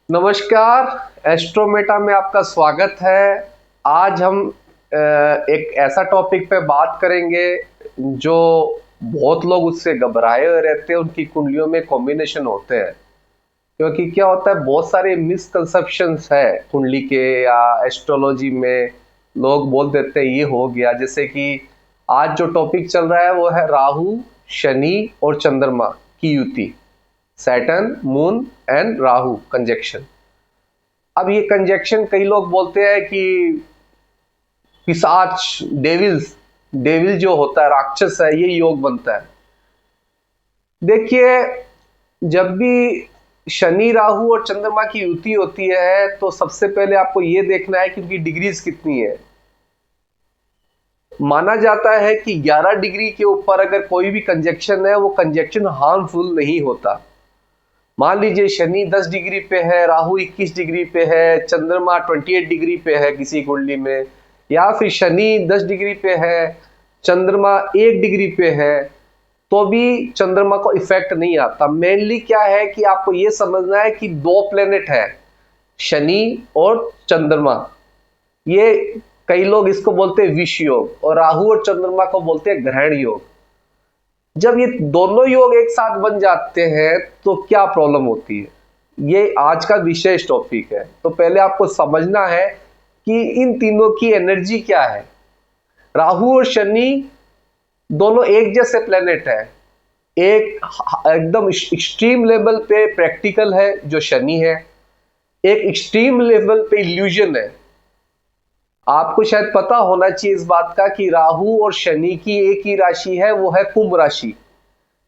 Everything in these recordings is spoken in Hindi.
नमस्कार। एस्ट्रोमेटा में आपका स्वागत है। आज हम एक ऐसा टॉपिक पे बात करेंगे जो बहुत लोग उससे घबराए हुए रहते हैं। उनकी कुंडलियों में कॉम्बिनेशन होते हैं, क्योंकि क्या होता है, बहुत सारे मिसकंसेप्शंस है कुंडली के या एस्ट्रोलॉजी में। लोग बोल देते हैं ये हो गया। जैसे कि आज जो टॉपिक चल रहा है वो है राहु, शनि और चंद्रमा की युति, Saturn, moon and Rahu conjunction. अब ये कंजक्शन कई लोग बोलते हैं कि पिशाच, डेविल जो होता है, राक्षस है, ये योग बनता है। देखिए, जब भी शनि, राहु और चंद्रमा की युति होती है तो सबसे पहले आपको ये देखना है कि उनकी डिग्रीज कितनी है। माना जाता है कि 11 डिग्री के ऊपर अगर कोई भी कंजक्शन है वो कंजक्शन हार्मफुल नहीं होता। मान लीजिए शनि 10 डिग्री पे है, राहु 21 डिग्री पे है, चंद्रमा 28 डिग्री पे है किसी कुंडली में, या फिर शनि 10 डिग्री पे है, चंद्रमा 1 डिग्री पे है, तो भी चंद्रमा को इफेक्ट नहीं आता। मेनली क्या है कि आपको ये समझना है कि दो प्लेनेट है, शनि और चंद्रमा। ये कई लोग इसको बोलते हैं विष योग, और राहु और चंद्रमा को बोलते हैं ग्रहण योग। जब ये दोनों योग एक साथ बन जाते हैं तो क्या प्रॉब्लम होती है, ये आज का विशेष टॉपिक है। तो पहले आपको समझना है कि इन तीनों की एनर्जी क्या है। राहु और शनि दोनों एक जैसे प्लेनेट है। एक एकदम एक्सट्रीम लेवल पे प्रैक्टिकल है जो शनि है, एक एक्सट्रीम लेवल पे इल्यूजन है। आपको शायद पता होना चाहिए इस बात का कि राहु और शनि की एक ही राशि है, वो है कुंभ राशि।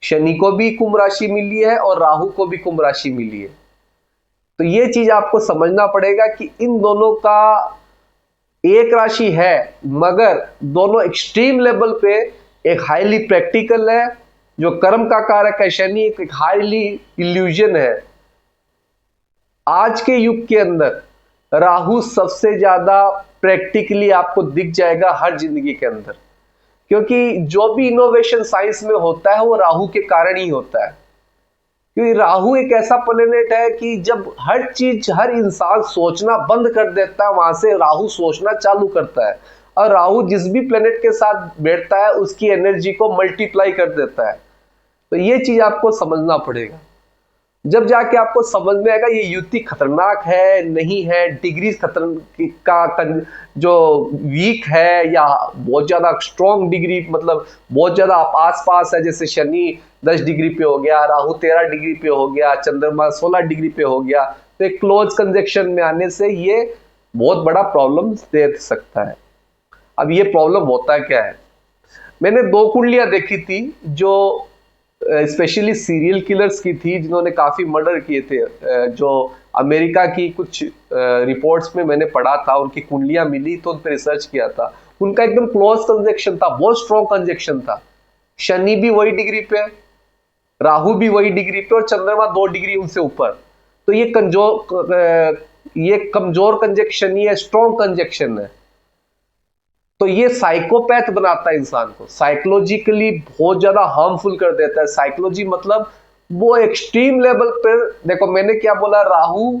शनि को भी कुंभ राशि मिली है और राहु को भी कुंभ राशि मिली है। तो ये चीज आपको समझना पड़ेगा कि इन दोनों का एक राशि है, मगर दोनों एक्सट्रीम लेवल पे। एक हाईली प्रैक्टिकल है जो कर्म का कारक है शनि, एक हाईली इल्यूजन है। आज के युग के अंदर राहु सबसे ज्यादा प्रैक्टिकली आपको दिख जाएगा हर जिंदगी के अंदर, क्योंकि जो भी इनोवेशन साइंस में होता है वो राहु के कारण ही होता है। क्योंकि राहु एक ऐसा प्लेनेट है कि जब हर चीज, हर इंसान सोचना बंद कर देता है, वहां से राहु सोचना चालू करता है। और राहु जिस भी प्लेनेट के साथ बैठता है उसकी एनर्जी को मल्टीप्लाई कर देता है। तो ये चीज आपको समझना पड़ेगा, जब जाके आपको समझ में आएगा ये युति खतरनाक है नहीं है, डिग्री जो वीक है या बहुत ज्यादा स्ट्रॉन्ग डिग्री, मतलब बहुत ज्यादा आस पास है। जैसे शनि 10 डिग्री पे हो गया, राहु 13 डिग्री पे हो गया, चंद्रमा 16 डिग्री पे हो गया, तो एक क्लोज कंजक्शन में आने से ये बहुत बड़ा प्रॉब्लम दे सकता है। अब ये प्रॉब्लम होता क्या है, मैंने दो कुंडलियां देखी थी जो स्पेशली सीरियल किलर्स की थी, जिन्होंने काफी मर्डर किए थे। जो अमेरिका की कुछ रिपोर्ट्स में मैंने पढ़ा था, उनकी कुंडलियां मिली तो उन पर रिसर्च किया था। उनका एकदम क्लोज कंजक्शन था, बहुत स्ट्रॉन्ग कंजक्शन था। शनि भी वही डिग्री पे, राहु भी वही डिग्री पे, और चंद्रमा 2 डिग्री उनसे ऊपर। तो ये कमजोर कंजक्शन, ये स्ट्रॉन्ग कंजक्शन है। तो ये साइकोपैथ बनाता है इंसान को, साइकोलॉजिकली बहुत ज्यादा हार्मफुल कर देता है। साइकोलॉजी मतलब वो एक्सट्रीम लेवल पर। देखो मैंने क्या बोला, राहु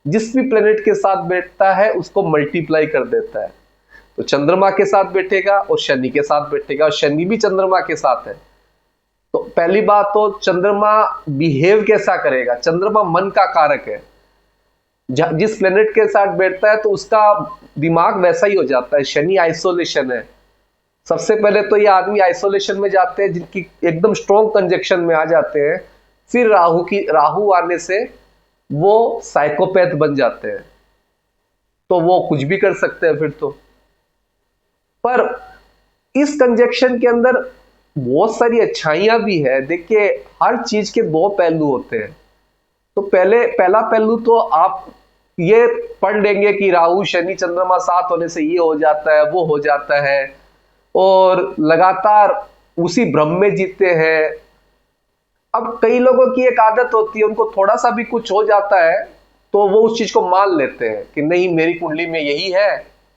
जिस भी प्लेनेट के साथ बैठता है उसको मल्टीप्लाई कर देता है। तो चंद्रमा के साथ बैठेगा और शनि के साथ बैठेगा, और शनि भी चंद्रमा के साथ है। तो पहली बात तो चंद्रमा बिहेव कैसा करेगा, चंद्रमा मन का कारक है। जिस प्लेनेट के साथ बैठता है तो उसका दिमाग वैसा ही हो जाता है। शनि आइसोलेशन है। सबसे पहले तो ये आदमी आइसोलेशन में जाते हैं, जिनकी एकदम स्ट्रॉन्ग कंजक्शन में आ जाते हैं। फिर राहु आने से वो साइकोपैथ बन जाते हैं, तो वो कुछ भी कर सकते हैं फिर तो। पर इस कंजक्शन के अंदर बहुत सारी अच्छाइयां भी है। देखिए, हर चीज के दो पहलू होते हैं। तो पहला पहलू तो आप ये पढ़ लेंगे कि राहु शनि चंद्रमा साथ होने से ये हो जाता है, वो हो जाता है, और लगातार उसी भ्रम में जीते हैं। अब कई लोगों की एक आदत होती है, उनको थोड़ा सा भी कुछ हो जाता है तो वो उस चीज को मान लेते हैं कि नहीं मेरी कुंडली में यही है।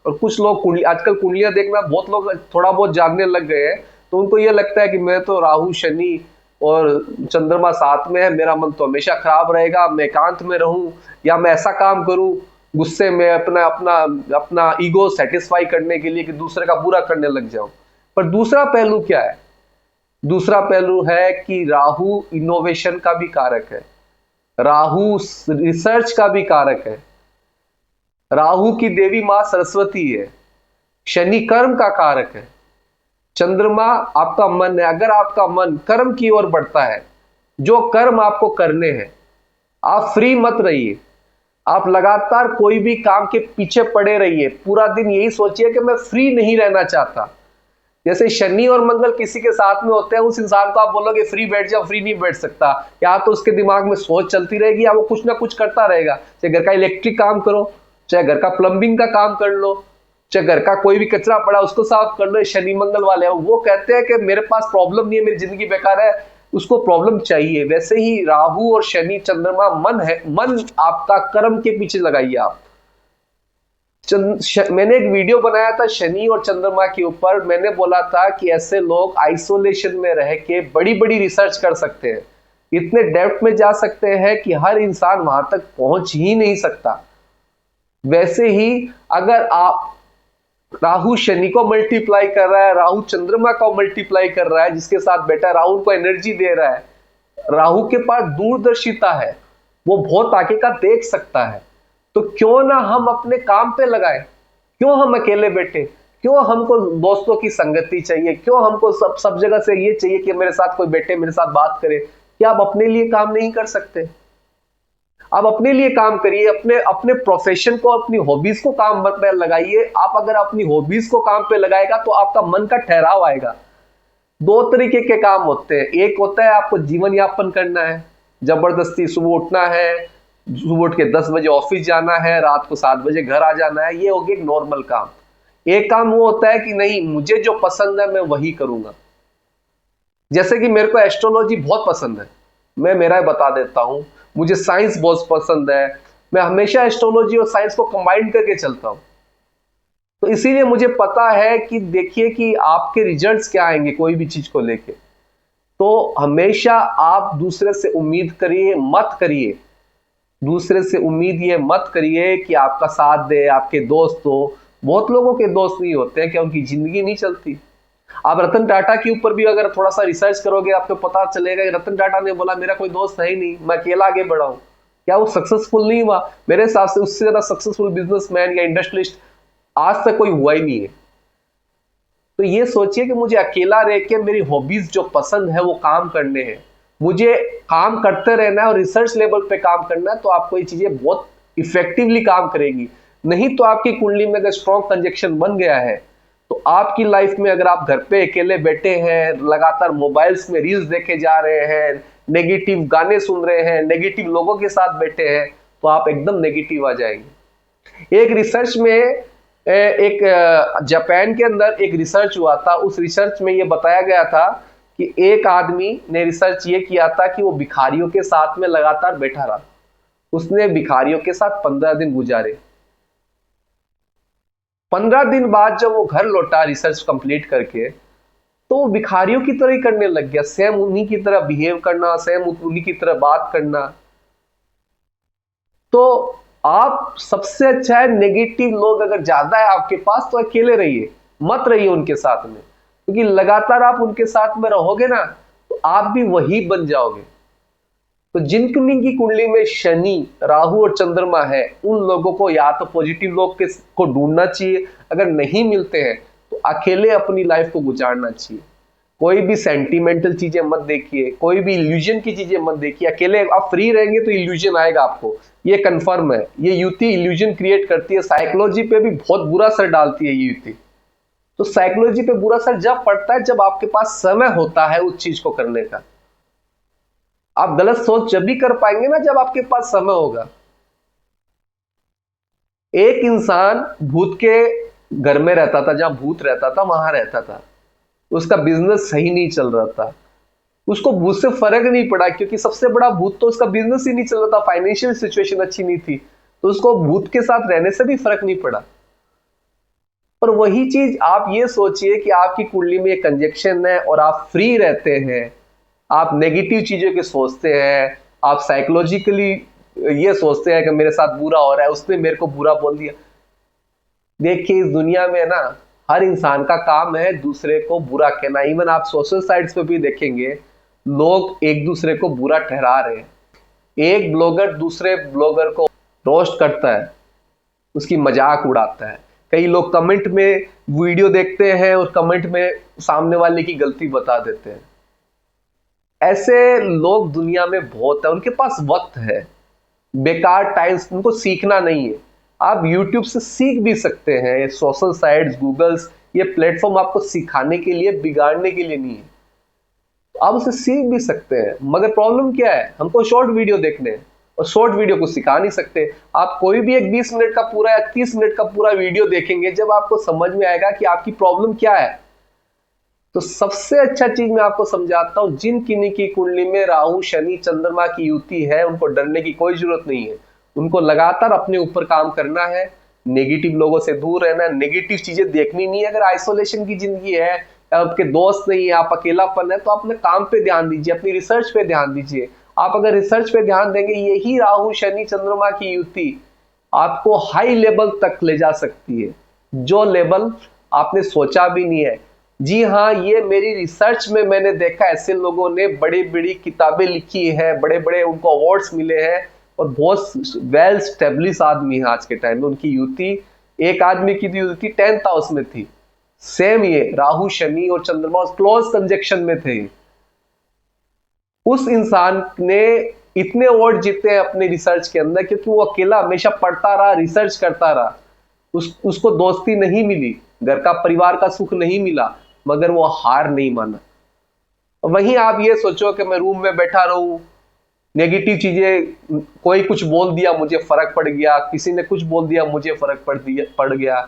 और कुछ लोग आजकल कुंडलियां देखना बहुत लोग थोड़ा बहुत जानने लग गए हैं, तो उनको ये लगता है कि मैं तो राहु शनि और चंद्रमा साथ में है, मेरा मन तो हमेशा खराब रहेगा, मैं एकांत में रहूं या मैं ऐसा काम करूं गुस्से में अपना अपना अपना ईगो सेटिस्फाई करने के लिए कि दूसरे का बुरा करने लग जाऊं। पर दूसरा पहलू क्या है? दूसरा पहलू है कि राहु इनोवेशन का भी कारक है, राहु रिसर्च का भी कारक है, राहु की देवी मां सरस्वती है, शनि कर्म का कारक है, चंद्रमा आपका मन है। अगर आपका मन कर्म की ओर बढ़ता है, जो कर्म आपको करने हैं, आप फ्री मत रहिए, आप लगातार कोई भी काम के पीछे पड़े रहिए, पूरा दिन यही सोचिए कि मैं फ्री नहीं रहना चाहता। जैसे शनि और मंगल किसी के साथ में होते हैं, उस इंसान को आप बोलोगे फ्री बैठ जाओ, फ्री नहीं बैठ सकता, या तो उसके दिमाग में सोच चलती रहेगी या वो कुछ ना कुछ करता रहेगा। चाहे घर का इलेक्ट्रिक काम करो, चाहे घर का प्लम्बिंग का काम कर लो, चाहे घर का कोई भी कचरा पड़ा उसको साफ कर लो। शनि मंगल वाले वो कहते हैं कि मेरे पास प्रॉब्लम नहीं है, मेरी जिंदगी बेकार है, उसको प्रॉब्लम चाहिए। वैसे ही राहु और शनि चंद्रमा मन है, मन आपका कर्म के पीछे लगाइए आप। मैंने एक वीडियो बनाया था शनि और चंद्रमा के ऊपर, मैंने बोला था कि ऐसे लोग आइसोलेशन में रह के बड़ी बड़ी रिसर्च कर सकते हैं, इतने डेप्थ में जा सकते हैं कि हर इंसान वहां तक पहुंच ही नहीं सकता। वैसे ही अगर आप राहु शनि को मल्टीप्लाई कर रहा है, राहु चंद्रमा को मल्टीप्लाई कर रहा है, जिसके साथ बैठा है राहु को एनर्जी दे रहा है, राहु के पास दूरदर्शिता है, वो बहुत आगे का देख सकता है, तो क्यों ना हम अपने काम पे लगाए? क्यों हम अकेले बैठे? क्यों हमको दोस्तों की संगति चाहिए? क्यों हमको सब जगह से ये चाहिए कि मेरे साथ कोई बैठे, मेरे साथ बात करे? क्या आप अपने लिए काम नहीं कर सकते? आप अपने लिए काम करिए, अपने अपने प्रोफेशन को, अपनी हॉबीज को काम पे लगाइए। आप अगर अपनी हॉबीज को काम पे लगाएगा तो आपका मन का ठहराव आएगा। दो तरीके के काम होते हैं, एक होता है आपको जीवन यापन करना है, जबरदस्ती सुबह उठना है, सुबह उठ के 10 बजे ऑफिस जाना है, रात को 7 बजे घर आ जाना है, ये हो गया एक नॉर्मल काम। एक काम वो होता है कि नहीं, मुझे जो पसंद है मैं वही करूंगा। जैसे कि मेरे को एस्ट्रोलॉजी बहुत पसंद है, मैं मेरा बता देता हूं, मुझे साइंस बहुत पसंद है, मैं हमेशा एस्ट्रोलॉजी और साइंस को कंबाइन करके चलता हूं। तो इसीलिए मुझे पता है कि देखिए कि आपके रिजल्ट्स क्या आएंगे कोई भी चीज को लेके। तो हमेशा आप दूसरे से उम्मीद करिए मत करिए, दूसरे से उम्मीद ये मत करिए कि आपका साथ दे, आपके दोस्त हो। बहुत लोगों के दोस्त नहीं होते हैं, क्योंकि जिंदगी नहीं चलती। आप रतन टाटा के ऊपर भी अगर थोड़ा सा रिसर्च करोगे, आपको पता चलेगा कि रतन टाटा ने बोला मेरा कोई दोस्त है ही नहीं, मैं अकेला आगे बढ़ा हूं। क्या वो सक्सेसफुल नहीं हुआ? मेरे हिसाब से उससे ज्यादा सक्सेसफुल बिजनेसमैन या इंडस्ट्रियलिस्ट आज तक कोई हुआ ही नहीं है। तो ये सोचिए कि मुझे अकेला रह के मेरी हॉबीज जो पसंद है वो काम करने हैं, मुझे काम करते रहना है और रिसर्च लेवल पे काम करना है, तो आपको ये चीजें बहुत इफेक्टिवली काम करेगी। नहीं तो आपकी कुंडली में अगर स्ट्रॉन्ग कंजक्शन बन गया है तो आपकी लाइफ में, अगर आप घर पे अकेले बैठे हैं, लगातार मोबाइल्स में रील्स देखे जा रहे हैं, नेगेटिव गाने सुन रहे हैं, नेगेटिव लोगों के साथ बैठे हैं, तो आप एकदम नेगेटिव आ जाएंगे। एक रिसर्च में, एक जापान के अंदर एक रिसर्च हुआ था, उस रिसर्च में ये बताया गया था कि एक आदमी ने रिसर्च ये किया था कि वो भिखारियों के साथ में लगातार बैठा रहा। उसने भिखारियों के साथ 15 दिन गुजारे। 15 दिन बाद जब वो घर लौटा रिसर्च कंप्लीट करके, तो वो भिखारियों की तरह ही करने लग गया, सेम उन्हीं की तरह बिहेव करना, सेम उन्हीं की तरह बात करना। तो आप सबसे अच्छा है, नेगेटिव लोग अगर ज्यादा है आपके पास तो अकेले रहिए, मत रहिए उनके साथ में, क्योंकि लगातार आप उनके साथ में रहोगे ना तो आप भी वही बन जाओगे। तो जिन की कुंडली में शनि, राहु और चंद्रमा है, उन लोगों को या तो पॉजिटिव लोग को ढूंढना चाहिए, अगर नहीं मिलते हैं तो अकेले अपनी लाइफ को गुजारना चाहिए। कोई भी सेंटिमेंटल चीजें मत देखिए, कोई भी इल्यूजन की चीजें मत देखिए। अकेले आप फ्री रहेंगे तो इल्यूजन आएगा आपको, ये कंफर्म है। ये युति इल्यूजन क्रिएट करती है, साइकोलॉजी पे भी बहुत बुरा असर डालती है ये युति। तो साइकोलॉजी पे बुरा असर जब पड़ता है जब आपके पास समय होता है उस चीज को करने का। आप गलत सोच जब भी कर पाएंगे ना जब आपके पास समय होगा। एक इंसान भूत के घर में रहता था, जहां भूत रहता था वहां रहता था, उसका बिजनेस सही नहीं चल रहा था, उसको भूत से फर्क नहीं पड़ा, क्योंकि सबसे बड़ा भूत तो उसका बिजनेस ही नहीं चल रहा था, फाइनेंशियल सिचुएशन अच्छी नहीं थी, तो उसको भूत के साथ रहने से भी फर्क नहीं पड़ा। पर वही चीज आप ये सोचिए कि आपकी कुंडली में कंजक्शन है और आप फ्री रहते हैं, आप नेगेटिव चीजों के सोचते हैं, आप साइकोलॉजिकली ये सोचते हैं कि मेरे साथ बुरा हो रहा है, उसने मेरे को बुरा बोल दिया। देखिए इस दुनिया में ना हर इंसान का काम है दूसरे को बुरा कहना। इवन आप सोशल साइट्स पे भी देखेंगे लोग एक दूसरे को बुरा ठहरा रहे हैं। एक ब्लॉगर दूसरे ब्लॉगर को रोस्ट करता है, उसकी मजाक उड़ाता है। कई लोग कमेंट में वीडियो देखते हैं और कमेंट में सामने वाले की गलती बता देते हैं। ऐसे लोग दुनिया में बहुत है, उनके पास वक्त है, बेकार टाइम्स, उनको सीखना नहीं है। आप YouTube से सीख भी सकते हैं, सोशल साइट्स, गूगल्स, ये प्लेटफॉर्म आपको सिखाने के लिए, बिगाड़ने के लिए नहीं है। आप उसे सीख भी सकते हैं, मगर प्रॉब्लम क्या है, हमको शॉर्ट वीडियो देखने हैं और शॉर्ट वीडियो को सिखा नहीं सकते। आप कोई भी एक 20 मिनट का पूरा या 30 मिनट का पूरा वीडियो देखेंगे, जब आपको समझ में आएगा कि आपकी प्रॉब्लम क्या है। तो सबसे अच्छा चीज मैं आपको समझाता हूं, जिन किन्हीं की कुंडली में राहु शनि चंद्रमा की युति है, उनको डरने की कोई जरूरत नहीं है। उनको लगातार अपने ऊपर काम करना है, नेगेटिव लोगों से दूर रहना है, नेगेटिव चीजें देखनी नहीं है। अगर आइसोलेशन की जिंदगी है, आपके दोस्त नहीं है, आप अकेलापन है, तो अपने काम पे ध्यान दीजिए, अपनी रिसर्च पे ध्यान दीजिए। आप अगर रिसर्च पे ध्यान देंगे, यही राहु शनि चंद्रमा की युति आपको हाई लेवल तक ले जा सकती है, जो लेवल आपने सोचा भी नहीं है। जी हाँ, ये मेरी रिसर्च में मैंने देखा, ऐसे लोगों ने बड़ी बड़ी किताबें लिखी है, बड़े बड़े उनको अवार्ड्स मिले हैं और बहुत वेल स्टेब्लिश आदमी है आज के टाइम में। उनकी युति, एक आदमी की युति 10th हाउस में थी, सेम ये राहु शनि और चंद्रमा क्लोज कंजक्शन में थे। उस इंसान ने इतने अवार्ड जीते हैं अपने रिसर्च के अंदर, क्योंकि वो अकेला हमेशा पढ़ता रहा, रिसर्च करता रहा। उसको दोस्ती नहीं मिली, घर का परिवार का सुख नहीं मिला, मगर वो हार नहीं माना। वहीं आप ये सोचो कि मैं रूम में बैठा रहूं, नेगेटिव चीजें, कोई कुछ बोल दिया मुझे फर्क पड़ गया, किसी ने कुछ बोल दिया मुझे फर्क पड़ गया,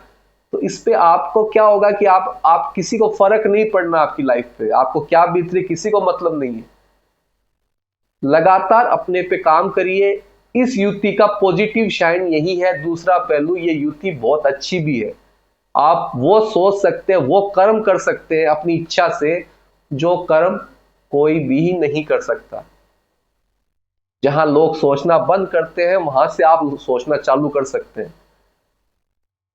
तो इस पे आपको क्या होगा कि आप किसी को फर्क नहीं पड़ना आपकी लाइफ पे, आपको क्या बीत रही किसी को मतलब नहीं है। लगातार अपने पे काम करिए। इस युति का पॉजिटिव शाइन यही है, दूसरा पहलू, ये युति बहुत अच्छी भी है। आप वो सोच सकते हैं, वो कर्म कर सकते हैं अपनी इच्छा से, जो कर्म कोई भी नहीं कर सकता। जहां लोग सोचना बंद करते हैं, वहां से आप सोचना चालू कर सकते हैं।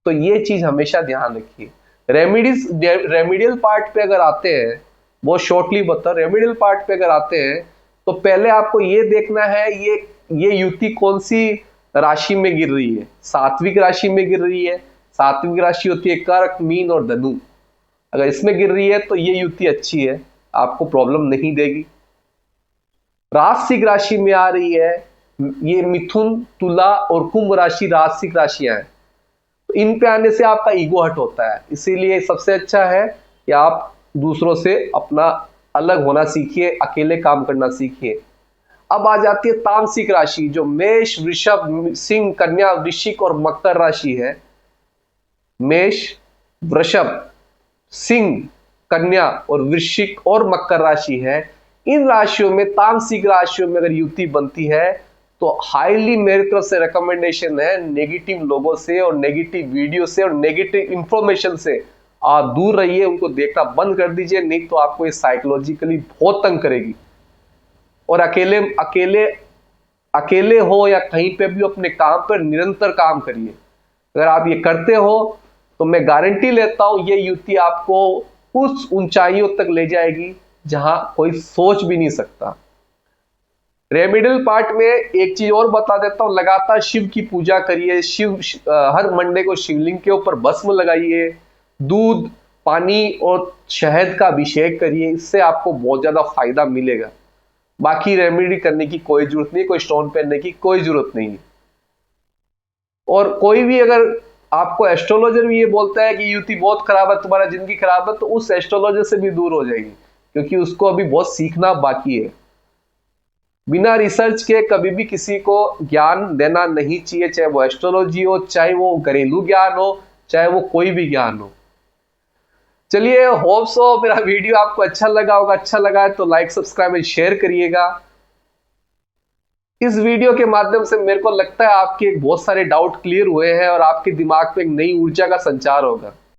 तो ये चीज हमेशा ध्यान रखिए। रेमेडियल पार्ट पे अगर आते हैं, वो शॉर्टली बता, रेमेडियल पार्ट पे अगर आते हैं तो पहले आपको ये देखना है ये युति कौन सी राशि में गिर रही है। सात्विक राशि में गिर रही है। सात्विक राशि होती है कर्क, मीन और धनु। अगर इसमें गिर रही है तो ये युति अच्छी है, आपको प्रॉब्लम नहीं देगी। राजसिक राशि में आ रही है, ये मिथुन, तुला और कुंभ राशि राजसिक राशियां हैं, तो इन पे आने से आपका ईगो हट होता है। इसीलिए सबसे अच्छा है कि आप दूसरों से अपना अलग होना सीखिए, अकेले काम करना सीखिए। अब आ जाती है तामसिक राशि, जो मेष, वृषभ, सिंह, कन्या, वृश्चिक और मकर राशि है। मेष, वृषभ, सिंह, कन्या और वृश्चिक और मकर राशि है। इन राशियों में, तामसिक राशियों में अगर युति बनती है तो हाईली मेरी तरफ से रिकमेंडेशन है, नेगेटिव लोगों से और नेगेटिव वीडियो से और नेगेटिव इंफॉर्मेशन से आप दूर रहिए, उनको देखना बंद कर दीजिए, नहीं तो आपको ये साइकोलॉजिकली बहुत तंग करेगी। और अकेले हो या कहीं पे भी अपने काम पर निरंतर काम करिए। अगर आप ये करते हो तो मैं गारंटी लेता हूं ये युति आपको उस ऊंचाइयों तक ले जाएगी जहां कोई सोच भी नहीं सकता। रेमेडियल पार्ट में एक चीज और बता देता हूं, लगातार शिव की पूजा करिए। हर मंडे को शिवलिंग के ऊपर भस्म लगाइए, दूध, पानी और शहद का अभिषेक करिए, इससे आपको बहुत ज्यादा फायदा मिलेगा। बाकी रेमेडी करने की कोई जरूरत नहीं, कोई स्टोन पहनने की कोई जरूरत नहीं। और कोई भी अगर आपको एस्ट्रोलॉजर भी ये बोलता है कि युति बहुत खराब है, तुम्हारा जिंदगी खराब है, तो उस एस्ट्रोलॉजर से भी दूर हो जाएगी, क्योंकि उसको अभी बहुत सीखना बाकी है। बिना रिसर्च के कभी भी किसी को ज्ञान देना नहीं चाहिए, चाहे वो एस्ट्रोलॉजी हो, चाहे वो घरेलू ज्ञान हो, चाहे वो कोई भी ज्ञान हो। चलिए, होप सो मेरा वीडियो आपको अच्छा लगा होगा। अच्छा लगा है तो लाइक, सब्सक्राइब एंड शेयर करिएगा। इस वीडियो के माध्यम से मेरे को लगता है आपके बहुत सारे डाउट क्लियर हुए हैं और आपके दिमाग में एक नई ऊर्जा का संचार होगा।